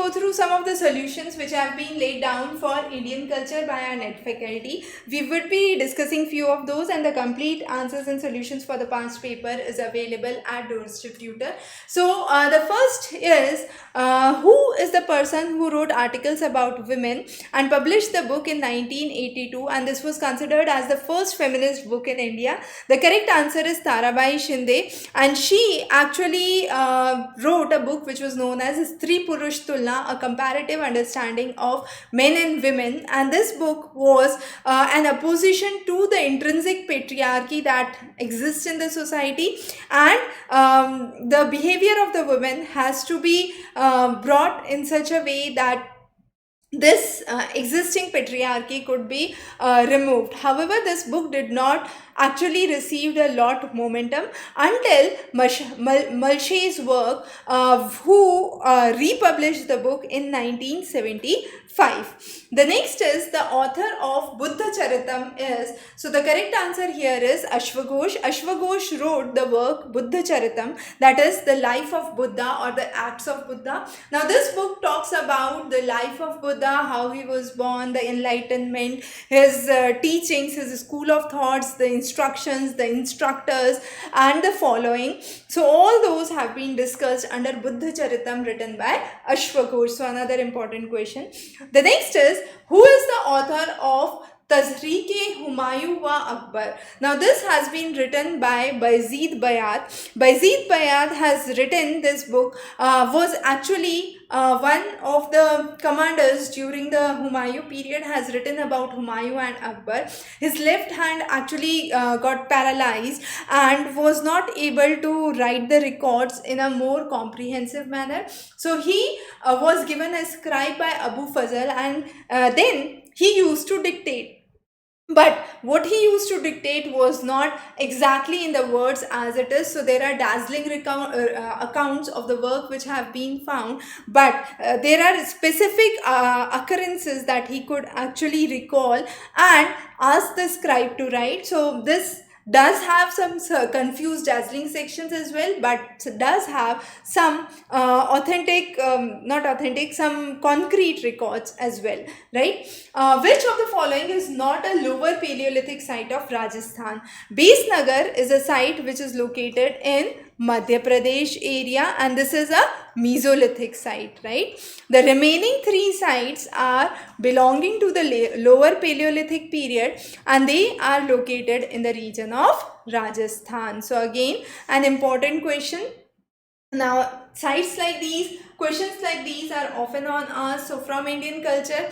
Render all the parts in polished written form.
go through some of the solutions which have been laid down for Indian culture by our NET faculty. We would be discussing few of those, and the complete answers and solutions for the past paper is available at Doorstep Tutor. So the first is who is the person who wrote articles about women and published the book in 1982, and this was considered as the first feminist book in India. The correct answer is Tarabai Shinde, and she actually wrote a book which was known as Stri Purush Tulna, a comparative understanding of men and women, and this book was an opposition to the intrinsic patriarchy that exists in the society, and the behavior of the women has to be brought in such a way that this existing patriarchy could be removed. However, this book did not actually received a lot of momentum until Malshay's work, who republished the book in 1975. The next is the author of Buddhacharitam is, so the correct answer here is Ashwaghosh. Ashwaghosh wrote the work Buddhacharitam, that is the life of Buddha or the acts of Buddha. Now this book talks about the life of Buddha, how he was born, the enlightenment, his teachings, his school of thoughts, the instructions, the instructors, and the following. So all those have been discussed under Buddhacharitam written by Ashwaghosh. So another important question. The next is, who is the author of Tazkiraye-Humayun-wa-Akbar? Now this has been written by Bayzid Bayat. Bayzid Bayat has written this book, was actually one of the commanders during the Humayun period, has written about Humayun and Akbar. His left hand actually got paralyzed and was not able to write the records in a more comprehensive manner. So he was given a scribe by Abu Fazl, and then he used to dictate. But what he used to dictate was not exactly in the words as it is. So there are dazzling accounts of the work which have been found, but there are specific occurrences that he could actually recall and ask the scribe to write. So this does have some confused dazzling sections as well, but does have some some concrete records as well, right? Which of the following is not a lower Paleolithic site of Rajasthan? Besnagar is a site which is located in Madhya Pradesh area, and this is a Mesolithic site, right? The remaining three sites are belonging to the Lower Paleolithic period, and they are located in the region of Rajasthan. So again, an important question. Now, sites like these, questions like these are often on us. So from Indian culture,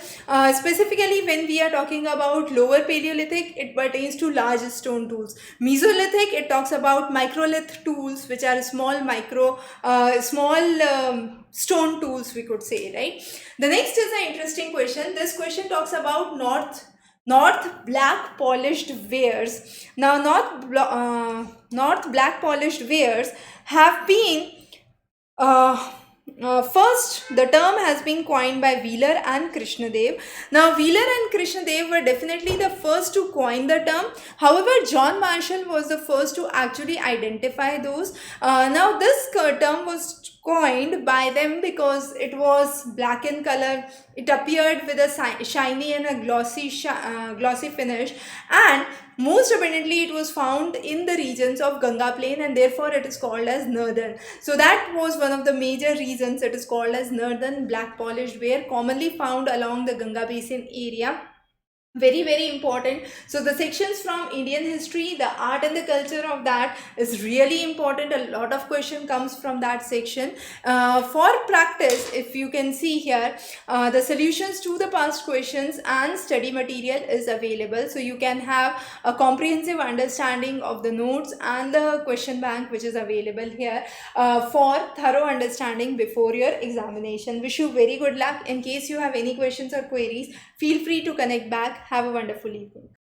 specifically when we are talking about Lower Paleolithic, it pertains to large stone tools. Mesolithic, it talks about microlith tools, which are small stone tools, we could say, right? The next is an interesting question. This question talks about North black polished wares. Now, North black polished wares have been first, the term has been coined by Wheeler and Krishnadev. Now, Wheeler and Krishnadev were definitely the first to coin the term. However, John Marshall was the first to actually identify those. Now, this term was coined by them because it was black in color. It appeared with a shiny and a glossy finish, and most abundantly it was found in the regions of Ganga plain, and therefore it is called as northern. So that was one of the major reasons it is called as northern black polished ware, commonly found along the Ganga basin area. Very, very important. So the sections from Indian history, the art and the culture of that is really important. A lot of question comes from that section. For practice, if you can see here, the solutions to the past questions and study material is available. So you can have a comprehensive understanding of the notes and the question bank which is available here for thorough understanding before your examination. Wish you very good luck. In case you have any questions or queries, feel free to connect back. Have a wonderful evening.